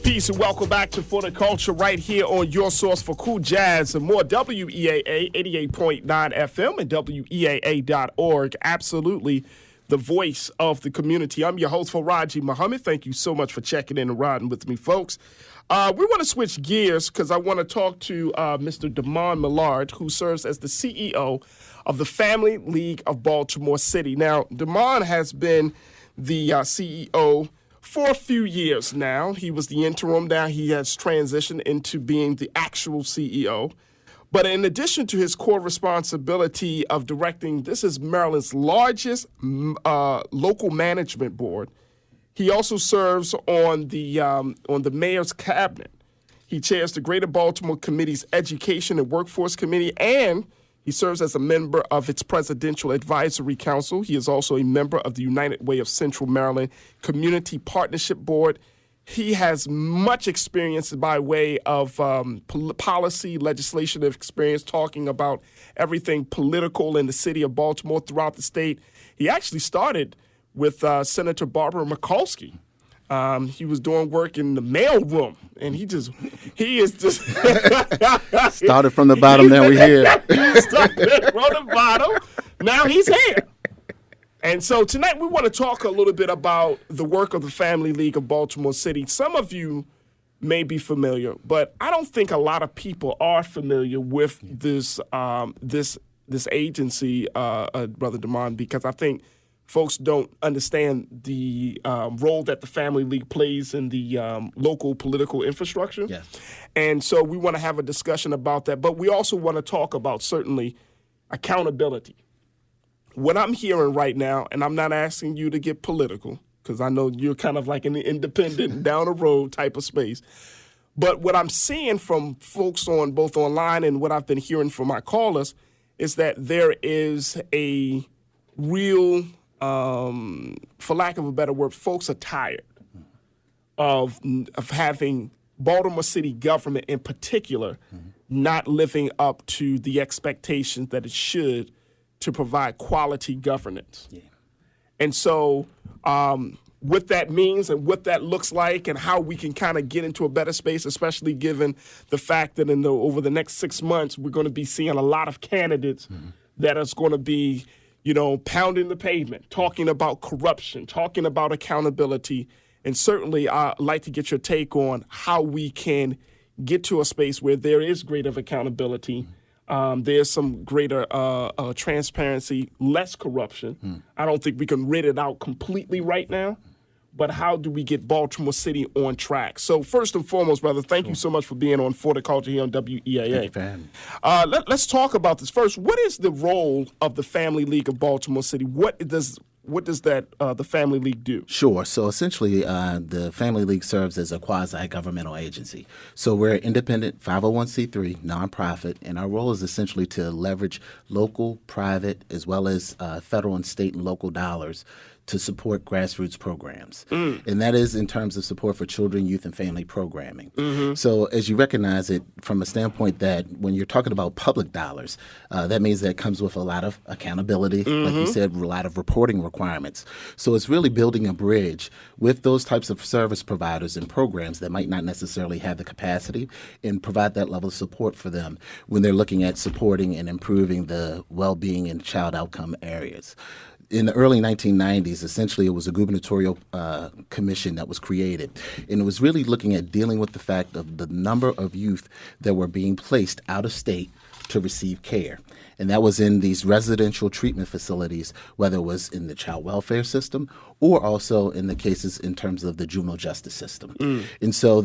Peace and welcome back to For the Culture right here on your source for cool jazz and more. WEAA 88.9 FM and WEAA.org. Absolutely the voice of the community. I'm your host, Farajii Muhammad. Thank you so much for checking in and riding with me, folks. We want to switch gears because I want to talk to Mr. Demaune Millard, who serves as the CEO of the Family League of Baltimore City. Now, Demaune has been the CEO for a few years now. He was the interim. Now he has transitioned into being the actual CEO. But in addition to his core responsibility of directing, this is Maryland's largest local management board. He also serves on the mayor's cabinet. He chairs the Greater Baltimore Committee's Education and Workforce Committee, and he serves as a member of its Presidential Advisory Council. He is also a member of the United Way of Central Maryland Community Partnership Board. He has much experience by way of policy, legislation experience, talking about everything political in the city of Baltimore throughout the state. He actually started with Senator Barbara Mikulski. He was doing work in the mail room, and he is just started from the bottom. Now we're here. He started from the bottom. Now he's here. And so tonight we want to talk a little bit about the work of the Family League of Baltimore City. Some of you may be familiar, but I don't think a lot of people are familiar with this agency, Brother Demaune, because I think folks don't understand the role that the Family League plays in the local political infrastructure. Yes. And so we want to have a discussion about that. But we also want to talk about, certainly, accountability. What I'm hearing right now, and I'm not asking you to get political, because I know you're kind of like an independent, down the road type of space. But what I'm seeing from folks on both online and what I've been hearing from my callers is that there is a real for lack of a better word, folks are tired of having Baltimore City government in particular not living up to the expectations that it should to provide quality governance. Yeah. And so what that means and what that looks like and how we can kind of get into a better space, especially given the fact that over the next 6 months, we're going to be seeing a lot of candidates that is going to be pounding the pavement, talking about corruption, talking about accountability. And certainly I'd like to get your take on how we can get to a space where there is greater accountability, there's some greater transparency, less corruption. I don't think we can rid it out completely right now, but how do we get Baltimore City on track? So first and foremost, brother, thank you so much for being on For the Culture here on WEAA. Thank you for having me. Let's talk about this first. What is the role of the Family League of Baltimore City? What does the Family League do? Sure. So essentially, the Family League serves as a quasi-governmental agency. So we're an independent 501c3 nonprofit, and our role is essentially to leverage local, private, as well as federal and state and local dollars to support grassroots programs. And that is in terms of support for children, youth, and family programming. So as you recognize it from a standpoint that when you're talking about public dollars, that means that it comes with a lot of accountability, like you said, a lot of reporting requirements. So it's really building a bridge with those types of service providers and programs that might not necessarily have the capacity and provide that level of support for them when they're looking at supporting and improving the well-being and child outcome areas. In the early 1990s, essentially, it was a gubernatorial commission that was created. And it was really looking at dealing with the fact of the number of youth that were being placed out of state to receive care. And that was in these residential treatment facilities, whether it was in the child welfare system or also in the cases in terms of the juvenile justice system. And so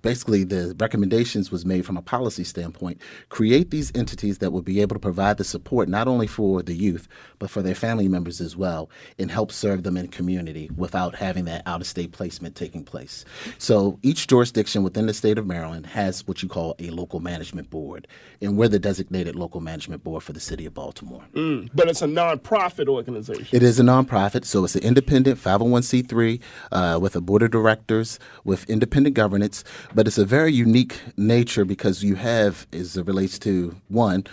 basically the recommendations was made from a policy standpoint, create these entities that would be able to provide the support not only for the youth, but for their family members as well, and help serve them in community without having that out-of-state placement taking place. So each jurisdiction within the state of Maryland has what you call a local management board, and we're the designated local management board for the city of Baltimore. But it's a nonprofit organization. It is a nonprofit, so it's an independent 501c3 with a board of directors with independent governance, but it's a very unique nature because you have, as it relates to, one,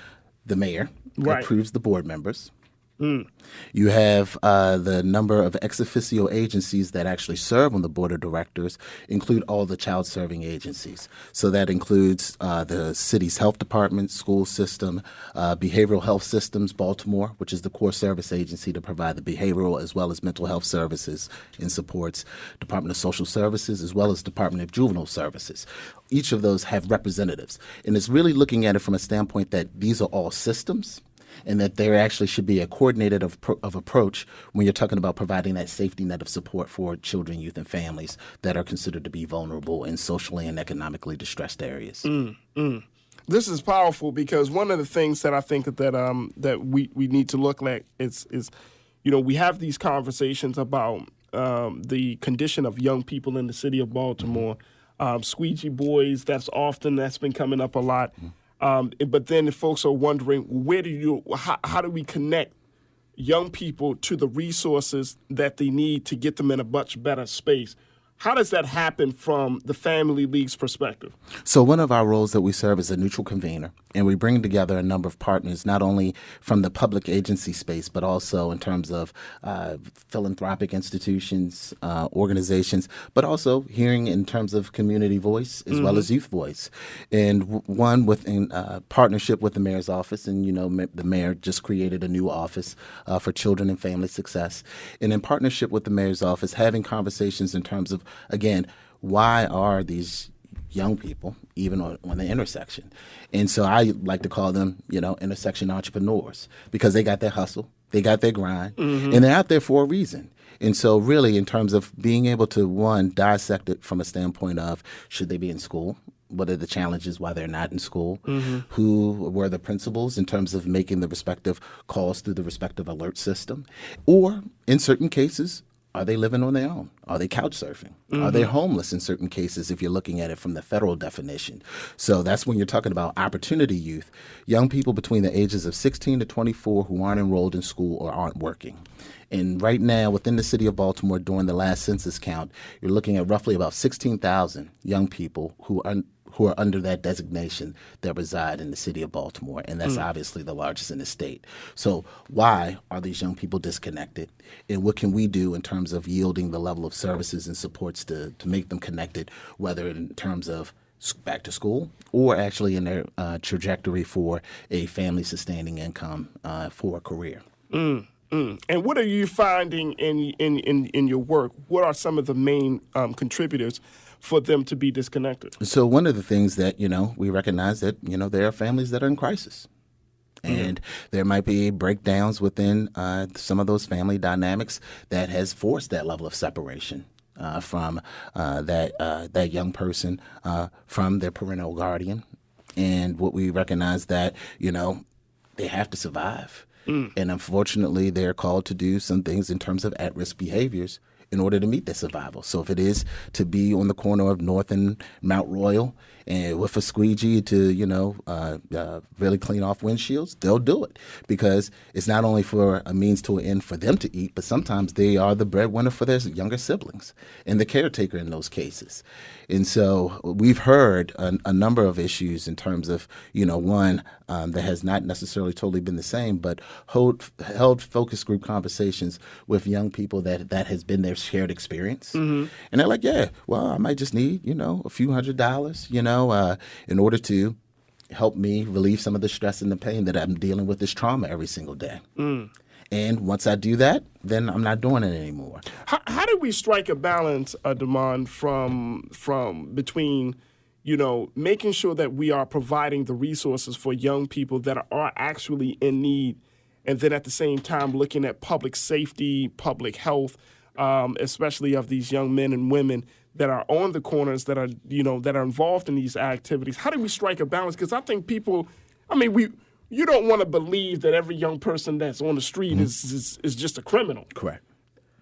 the mayor, who approves the board members. You have the number of ex officio agencies that actually serve on the board of directors include all the child serving agencies. So that includes the city's health department, school system, behavioral health systems, Baltimore, which is the core service agency to provide the behavioral as well as mental health services and supports, Department of Social Services, as well as Department of Juvenile Services. Each of those have representatives. And it's really looking at it from a standpoint that these are all systems, and that there actually should be a coordinated of approach when you're talking about providing that safety net of support for children, youth, and families that are considered to be vulnerable in socially and economically distressed areas. This is powerful because one of the things that I think that we need to look at is we have these conversations about the condition of young people in the city of Baltimore, squeegee boys. That's been coming up a lot. But then folks are wondering, how do we connect young people to the resources that they need to get them in a much better space? How does that happen from the Family League's perspective? So one of our roles that we serve is a neutral convener, and we bring together a number of partners, not only from the public agency space, but also in terms of philanthropic institutions, organizations, but also hearing in terms of community voice as well as youth voice. And one within partnership with the mayor's office, and the mayor just created a new office for children and family success. And in partnership with the mayor's office, having conversations in terms of, again, why are these young people even on the intersection? And so I like to call them, intersection entrepreneurs, because they got their hustle, they got their grind, and they're out there for a reason. And so really in terms of being able to, one, dissect it from a standpoint of should they be in school? What are the challenges why they're not in school? Who were the principals in terms of making the respective calls through the respective alert system? Or in certain cases, are they living on their own? Are they couch surfing? Are they homeless in certain cases if you're looking at it from the federal definition? So that's when you're talking about opportunity youth, young people between the ages of 16 to 24 who aren't enrolled in school or aren't working. And right now, within the city of Baltimore, during the last census count, you're looking at roughly about 16,000 young people who are under that designation that reside in the city of Baltimore, and that's obviously the largest in the state. So why are these young people disconnected, and what can we do in terms of yielding the level of services and supports to make them connected, whether in terms of back to school or actually in their trajectory for a family-sustaining income for a career. And what are you finding in your work? What are some of the main contributors for them to be disconnected? So one of the things that, we recognize that, there are families that are in crisis. And there might be breakdowns within some of those family dynamics that has forced that level of separation from that young person from their parental guardian. And what we recognize that, they have to survive. And unfortunately, they're called to do some things in terms of at-risk behaviors in order to meet their survival. So if it is to be on the corner of North and Mount Royal and with a squeegee to, really clean off windshields, they'll do it because it's not only for a means to an end for them to eat, but sometimes they are the breadwinner for their younger siblings and the caretaker in those cases. And so we've heard a number of issues in terms of, one that has not necessarily totally been the same, but held focus group conversations with young people that has been their shared experience. And they're like, yeah, well, I might just need, a few $100s, in order to help me relieve some of the stress and the pain that I'm dealing with, this trauma every single day. And once I do that, then I'm not doing it anymore. How do we strike a balance, Demaune, from between, making sure that we are providing the resources for young people that are actually in need, and then at the same time looking at public safety, public health, especially of these young men and women that are on the corners that are, that are involved in these activities? How do we strike a balance? Because I think you don't want to believe that every young person that's on the street is just a criminal. Correct.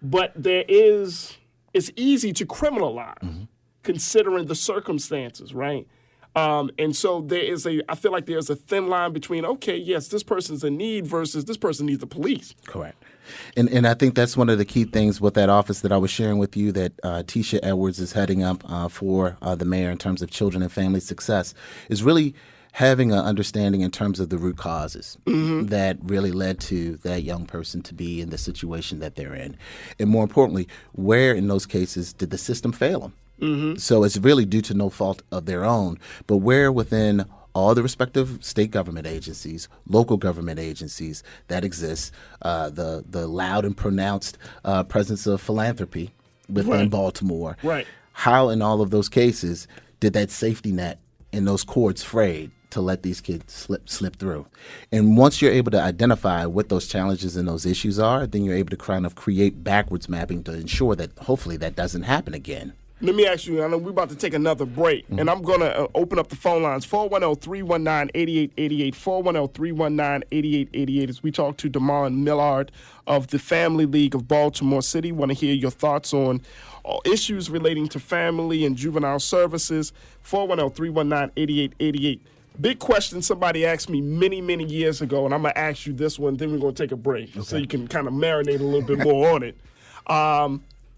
But it's easy to criminalize considering the circumstances, right? And so I feel like there's a thin line between, okay, yes, this person's in need versus this person needs the police. Correct. And I think that's one of the key things with that office that I was sharing with you that Tisha Edwards is heading up for the mayor in terms of children and family success is really having an understanding in terms of the root causes that really led to that young person to be in the situation that they're in. And more importantly, where in those cases did the system fail them? So it's really due to no fault of their own, but where within all the respective state government agencies, local government agencies that exist, the loud and pronounced presence of philanthropy within Baltimore. Right. How in all of those cases did that safety net and those cords frayed to let these kids slip through? And once you're able to identify what those challenges and those issues are, then you're able to kind of create backwards mapping to ensure that hopefully that doesn't happen again. Let me ask you, I know we're about to take another break, and I'm going to open up the phone lines, 410-319-8888, 410-319-8888, as we talk to Demaune Millard of the Family League of Baltimore City. Want to hear your thoughts on issues relating to family and juvenile services, 410-319-8888. Big question somebody asked me many, many years ago, and I'm going to ask you this one, then we're going to take a break so you can kind of marinate a little bit more on it.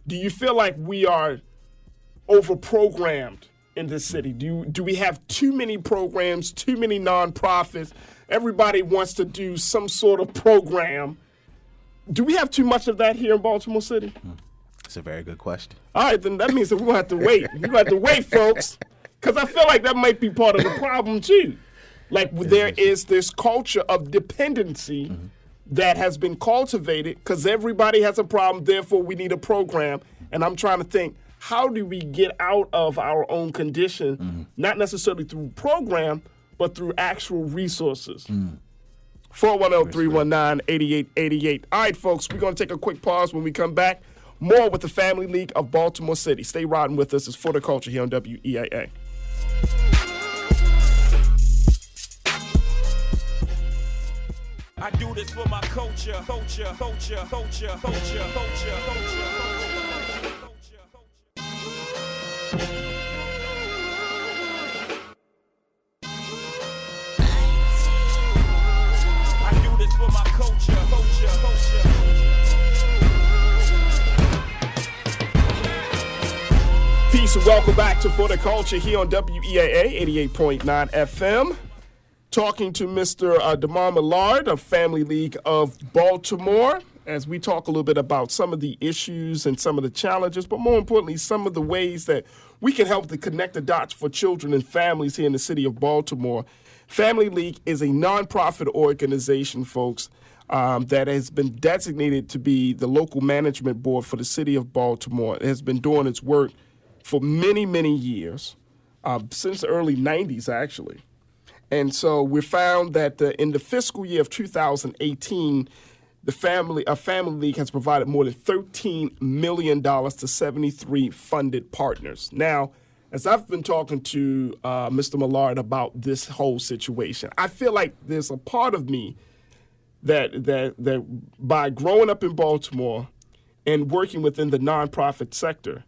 Do you feel like we are over-programmed in this city? Do we have too many programs, too many nonprofits? Everybody wants to do some sort of program. Do we have too much of that here in Baltimore City? It's a very good question. All right, then that means that we're going to have to wait. We're going to have to wait, folks, because I feel like that might be part of the problem, too. Like there is this culture of dependency that has been cultivated because everybody has a problem, therefore we need a program. And I'm trying to think, how do we get out of our own condition, not necessarily through program, but through actual resources? 410-319-8888. All right, folks, we're going to take a quick pause. When we come back, more with the Family League of Baltimore City. Stay riding with us. It's For the Culture here on WEAA. I do this for my culture, culture, culture, culture, culture, culture, culture. For my culture, culture, culture. Peace and welcome back to For the Culture here on WEAA 88.9 FM. Talking to Mr. Demaune Millard of Family League of Baltimore as we talk a little bit about some of the issues and some of the challenges, but more importantly, some of the ways that we can help to connect the dots for children and families here in the city of Baltimore. Family League is a nonprofit organization, folks, that has been designated to be the local management board for the city of Baltimore. It has been doing its work for many, many years, since the early 90s, actually. And so we found that in the fiscal year of 2018, the Family League has provided more than $13 million to 73 funded partners. Now, as I've been talking to Mr. Millard about this whole situation, I feel like there's a part of me that by growing up in Baltimore and working within the nonprofit sector,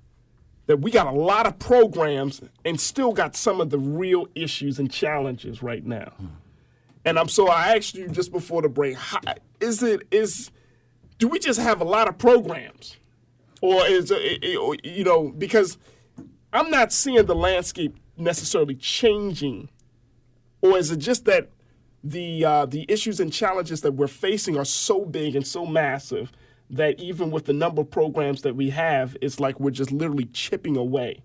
that we got a lot of programs and still got some of the real issues and challenges right now. And I asked you just before the break, do we just have a lot of programs? Or because I'm not seeing the landscape necessarily changing, or is it just that the issues and challenges that we're facing are so big and so massive that even with the number of programs that we have, it's like we're just literally chipping away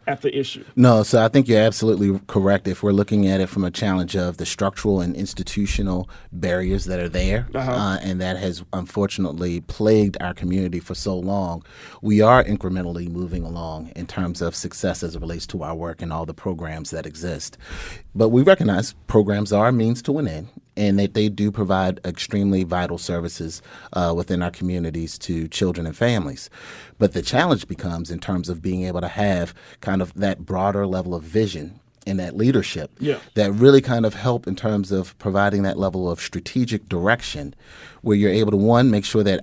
at the issue? No, so I think you're absolutely correct. If we're looking at it from a challenge of the structural and institutional barriers that are there, and that has unfortunately plagued our community for so long, we are incrementally moving along in terms of success as it relates to our work and all the programs that exist. But we recognize programs are a means to an end, and that they do provide extremely vital services within our communities to children and families. But the challenge becomes in terms of being able to have kind of that broader level of vision and that leadership that really kind of help in terms of providing that level of strategic direction where you're able to, one, make sure that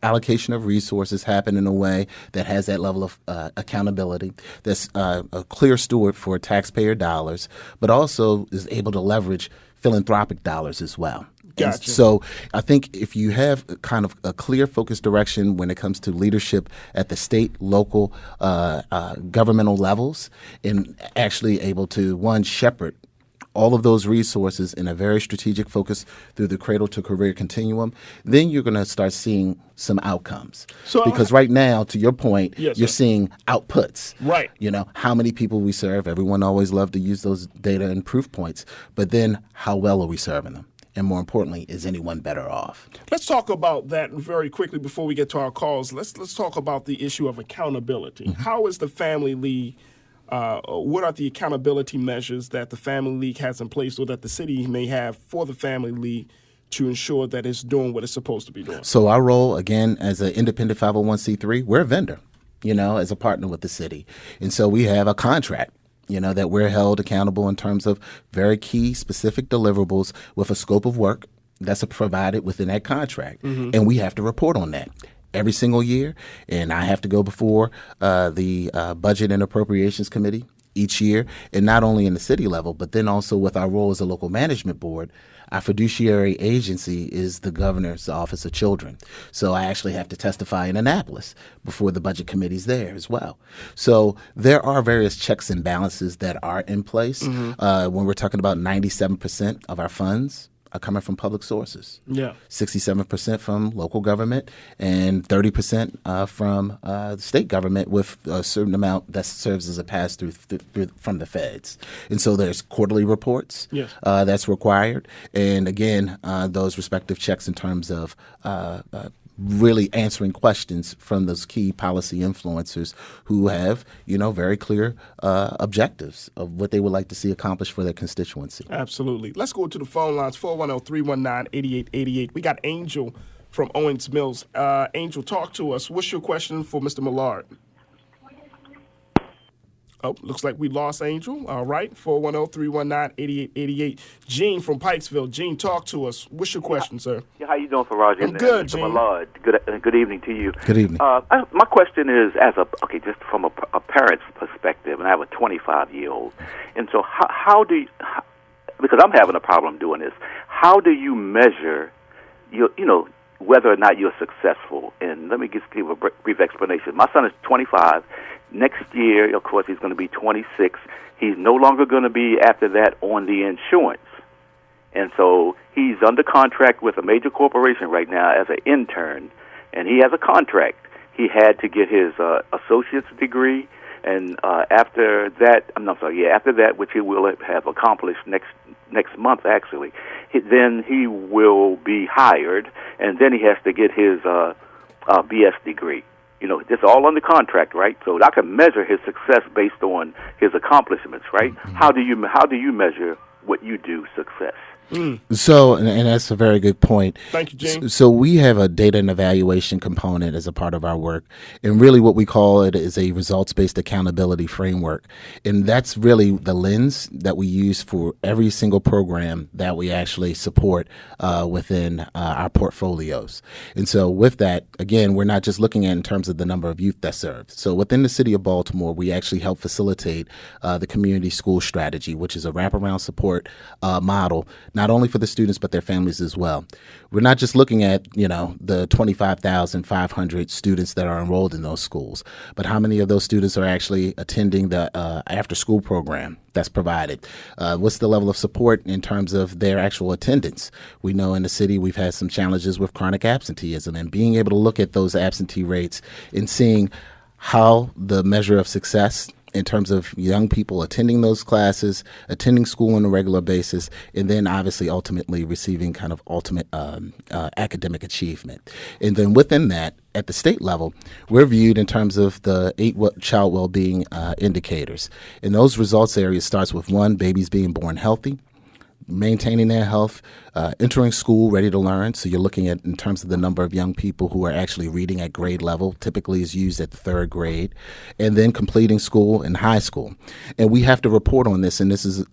allocation of resources happen in a way that has that level of accountability, that's a clear steward for taxpayer dollars, but also is able to leverage philanthropic dollars as well. Gotcha. So I think if you have kind of a clear focused direction when it comes to leadership at the state, local, governmental levels, and actually able to, one, shepherd all of those resources in a very strategic focus through the cradle to career continuum, then you're going to start seeing some outcomes. Because right now, to your point, Yes, you're sir. seeing outputs. Right. How many people we serve. Everyone always loved to use those data and proof points. But then how well are we serving them? And more importantly, is anyone better off? Let's talk about that very quickly before we get to our calls. Let's talk about the issue of accountability. Mm-hmm. How is the Family League? What are the accountability measures that the Family League has in place, or that the city may have for the Family League to ensure that it's doing what it's supposed to be doing? So our role, again, as an independent 501c3, we're a vendor, as a partner with the city. And so we have a contract, that we're held accountable in terms of very key specific deliverables with a scope of work that's provided within that contract. Mm-hmm. And we have to report on that every single year. And I have to go before the Budget and Appropriations Committee each year, and not only in the city level, but then also with our role as a local management board. Our fiduciary agency is the Governor's Office of Children. So I actually have to testify in Annapolis before the budget committee's there as well. So there are various checks and balances that are in place. Mm-hmm. When we're talking about 97% of our funds are coming from public sources. Yeah. 67% from local government and 30% from the state government, with a certain amount that serves as a pass-through from the feds. And so there's quarterly reports that's required. And again, those respective checks in terms of really answering questions from those key policy influencers who have, very clear objectives of what they would like to see accomplished for their constituency. Absolutely. Let's go to the phone lines, 410-319-8888. We got Angel from Owens Mills. Angel, talk to us. What's your question for Mr. Millard? Oh, looks like we lost Angel. All right, 410-319-8888. Gene from Pikesville. Gene, talk to us. What's your question, sir? Yeah, how you doing, Farajii? I'm good, Mr. Gene. Millard. Good evening to you. Good evening. My question is, just from a parent's perspective, and I have a 25-year-old, and so how do you, because I'm having a problem doing this, how do you measure whether or not you're successful? And let me just give a brief explanation. My son is 25. Next year, of course, he's going to be 26. He's no longer going to be, after that, on the insurance. And so he's under contract with a major corporation right now as an intern, and he has a contract. He had to get his associate's degree, and after that, which he will have accomplished next month, actually, then he will be hired, and then he has to get his BS degree. It's all under contract, right? So I can measure his success based on his accomplishments, right? Mm-hmm. How do you measure what you do success? So, and that's a very good point. Thank you, James. So we have a data and evaluation component as a part of our work. And really what we call it is a results-based accountability framework. And that's really the lens that we use for every single program that we actually support within our portfolios. And so with that, again, we're not just looking at in terms of the number of youth that's served. So within the city of Baltimore, we actually help facilitate the community school strategy, which is a wraparound support model, not only for the students, but their families as well. We're not just looking at, the 25,500 students that are enrolled in those schools, but how many of those students are actually attending the after-school program that's provided? What's the level of support in terms of their actual attendance? We know in the city we've had some challenges with chronic absenteeism, and being able to look at those absentee rates and seeing how the measure of success in terms of young people attending those classes, attending school on a regular basis, and then obviously ultimately receiving kind of ultimate academic achievement. And then within that, at the state level, we're viewed in terms of the 8 child well-being indicators. And those results areas starts with 1, babies being born healthy, maintaining their health, entering school ready to learn. So you're looking at in terms of the number of young people who are actually reading at grade level, typically is used at the 3rd grade, and then completing school in high school. And we have to report on this, and this is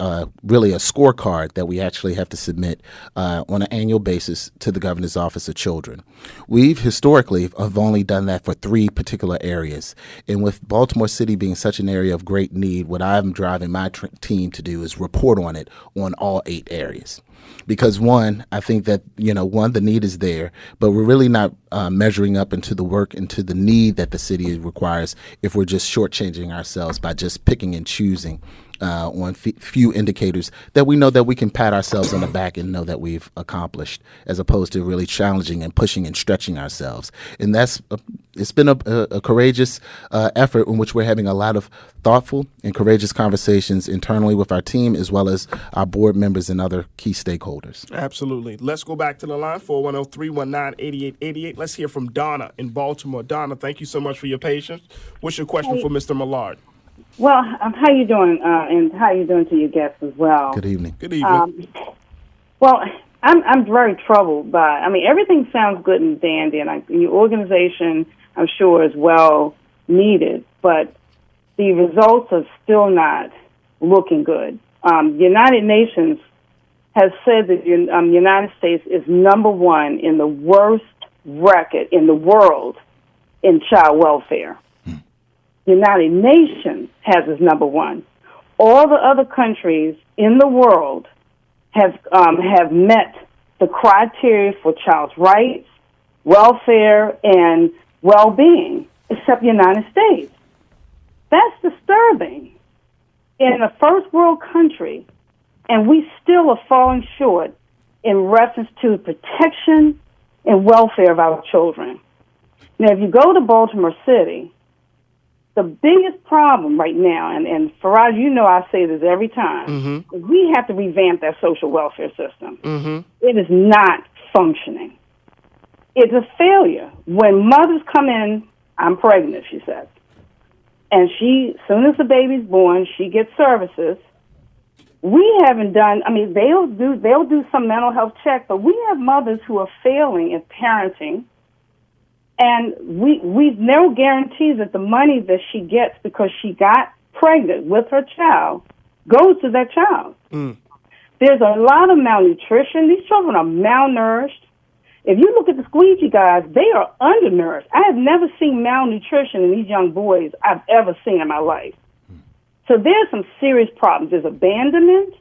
really a scorecard that we actually have to submit on an annual basis to the Governor's Office of Children. We've historically have only done that for 3 particular areas. And with Baltimore City being such an area of great need, what I'm driving my team to do is report on it on all 8 areas. because one, I think that, the need is there, but we're really not measuring up into the need that the city requires if we're just shortchanging ourselves by just picking and choosing on few indicators that we know that we can pat ourselves on the back and know that we've accomplished, as opposed to really challenging and pushing and stretching ourselves. And it's been a courageous effort in which we're having a lot of thoughtful and courageous conversations internally with our team, as well as our board members and other key stakeholders. Absolutely. Let's go back to the line, 410-319-8888. Let's hear from Donna in Baltimore. Donna, thank you so much for your patience. What's your question for Mr. Millard? Well, how you doing, and how you doing to your guests as well? Good evening. Good evening. Well, I'm very troubled by. Everything sounds good and dandy, and your organization, I'm sure, is well needed, but the results are still not looking good. United Nations has said that the United States is number one in the worst record in the world in child welfare. United Nations has as number one. All the other countries in the world have met the criteria for child's rights, welfare, and well-being, except the United States. That's disturbing. In a first world country, and we still are falling short in reference to protection and welfare of our children. Now, if you go to Baltimore City, the biggest problem right now, and Farajii, I say this every time, is we have to revamp that social welfare system. It is not functioning. It's a failure. When mothers come in, I'm pregnant, she says, and as soon as the baby's born, she gets services. We haven't done, they'll do some mental health check, but we have mothers who are failing at parenting. And we've no guarantees that the money that she gets because she got pregnant with her child goes to that child. There's a lot of malnutrition. These children are malnourished. If you look at the squeegee guys, they are undernourished. I have never seen malnutrition in these young boys I've ever seen in my life. So there's some serious problems. There's abandonment.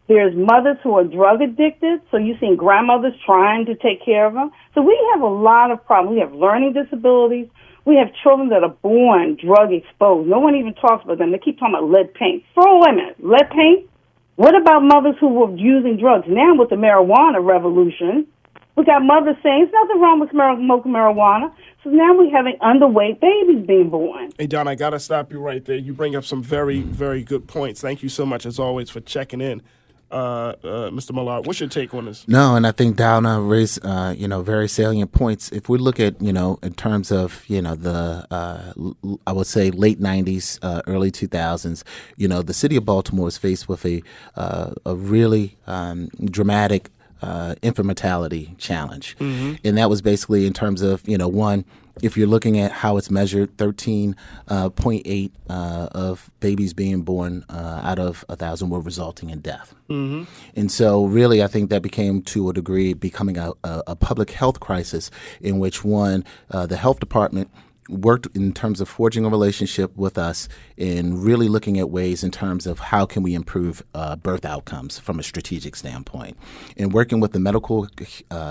There's mothers who are drug addicted, so you've seen grandmothers trying to take care of them. So we have a lot of problems. We have learning disabilities. We have children that are born drug exposed. No one even talks about them. They keep talking about lead paint. For wait a minute, lead paint? What about mothers who were using drugs? Now with the marijuana revolution, we got mothers saying there's nothing wrong with smoking marijuana. So now we're having underweight babies being born. Hey, Don, I got to stop you right there. You bring up some very, very good points. Thank you so much, as always, for checking in. Mr. Millard, what's your take on this? No, and I think Donna raised, very salient points. If we look at, in terms of, the, I would say late 90s, early 2000s, the city of Baltimore was faced with a really dramatic infant mortality challenge. And that was basically in terms of, one, if you're looking at how it's measured, 13.8 of babies being born out of 1,000 were resulting in death. And so really I think that became, to a degree, becoming a public health crisis in which, one, the health department worked in terms of forging a relationship with us and really looking at ways in terms of how can we improve birth outcomes from a strategic standpoint, and working with the medical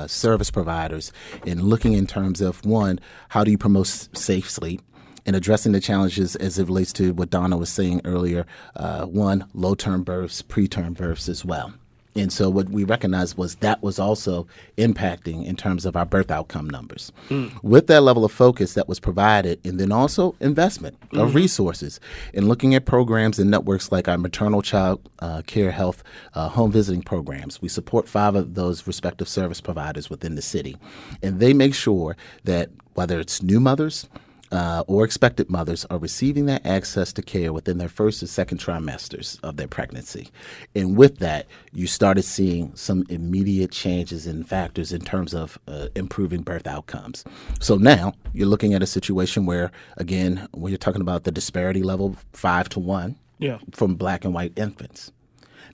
service providers and looking in terms of, one, how do you promote safe sleep, and addressing the challenges as it relates to what Donna was saying earlier, one, low-term births, preterm births as well. And so what we recognized was that was also impacting in terms of our birth outcome numbers. With that level of focus that was provided, and then also investment of resources, and looking at programs and networks like our maternal child care health home visiting programs. We support 5 of those respective service providers within the city. And they make sure that whether it's new mothers, or expected mothers are receiving that access to care within their first and second trimesters of their pregnancy. And with that, you started seeing some immediate changes in factors in terms of improving birth outcomes. So now you're looking at a situation where, again, when you're talking about the disparity level, 5 to 1 from black and white infants.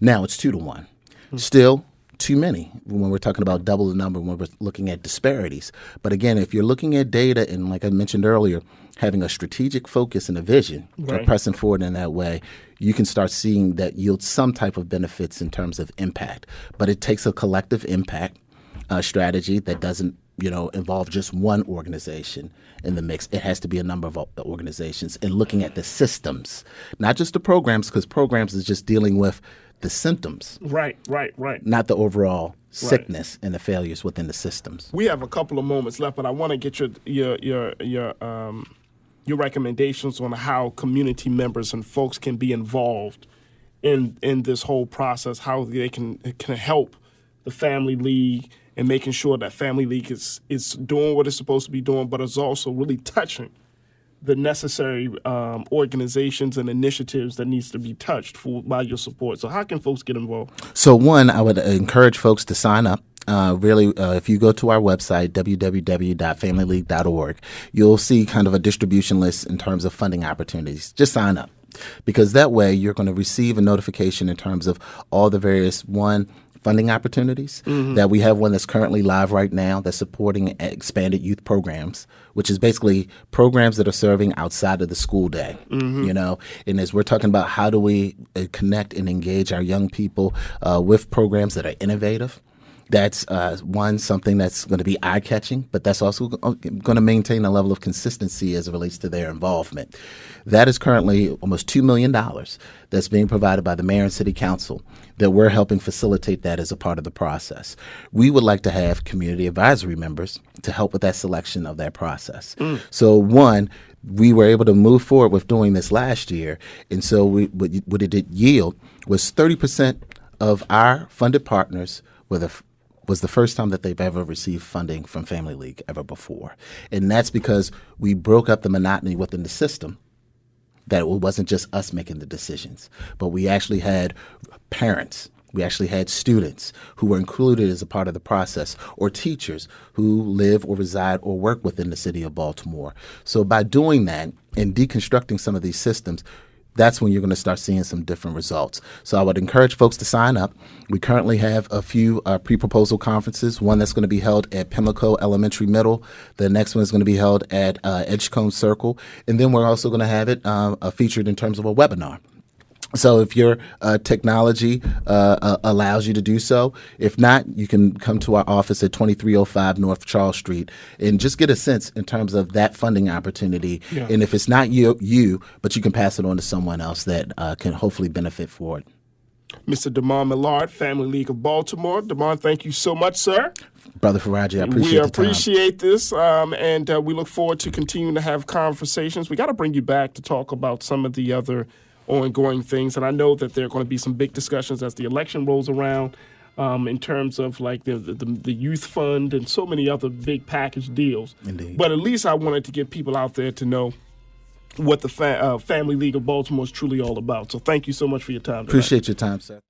Now it's 2 to 1. Still too many when we're talking about double the number when we're looking at disparities. But again, if you're looking at data, and like I mentioned earlier, having a strategic focus and a vision, Right. or pressing forward in that way, you can start seeing that yield some type of benefits in terms of impact. But it takes a collective impact strategy that doesn't, involve just one organization in the mix. It has to be a number of organizations, and looking at the systems, not just the programs, because programs is just dealing with the symptoms, Right. not the overall sickness and the failures within the systems. We have a couple of moments left, but I want to get your recommendations on how community members and folks can be involved in this whole process, how they can help the Family League and making sure that Family League is doing what it's supposed to be doing, but is also really touching the necessary organizations and initiatives that needs to be touched by your support. So how can folks get involved? So one, I would encourage folks to sign up. If you go to our website, www.familyleague.org, you'll see kind of a distribution list in terms of funding opportunities. Just sign up, because that way you're going to receive a notification in terms of all the various funding opportunities. That we have one that's currently live right now that's supporting expanded youth programs, which is basically programs that are serving outside of the school day. And as we're talking about how do we connect and engage our young people with programs that are innovative, that's something that's going to be eye-catching, but that's also going to maintain a level of consistency as it relates to their involvement. That is currently almost $2 million that's being provided by the mayor and city council that we're helping facilitate that as a part of the process. We would like to have community advisory members to help with that selection of that process. So one, we were able to move forward with doing this last year, and so what it did yield was 30% of our funded partners was the first time that they've ever received funding from Family League ever before. And that's because we broke up the monotony within the system, that it wasn't just us making the decisions, but we actually had parents, we actually had students who were included as a part of the process, or teachers who live or reside or work within the city of Baltimore. So by doing that and deconstructing some of these systems, that's when you're going to start seeing some different results. So I would encourage folks to sign up. We currently have a few pre-proposal conferences, one that's going to be held at Pimlico Elementary Middle. The next one is going to be held at Edgecombe Circle. And then we're also going to have it featured in terms of a webinar. So if your technology allows you to do so, if not, you can come to our office at 2305 North Charles Street and just get a sense in terms of that funding opportunity. Yeah. And if it's not you, but you can pass it on to someone else that can hopefully benefit for it. Mr. Demaune Millard, Family League of Baltimore. Demaune, thank you so much, sir. Brother Farajii, I appreciate We the time. appreciate this, and we look forward to continuing to have conversations. We got to bring you back to talk about some of the other ongoing things, and I know that there are going to be some big discussions as the election rolls around in terms of like the youth fund and so many other big package deals. Indeed. But at least I wanted to get people out there to know what the Family League of Baltimore is truly all about. So thank you so much for your time tonight. Appreciate your time, sir.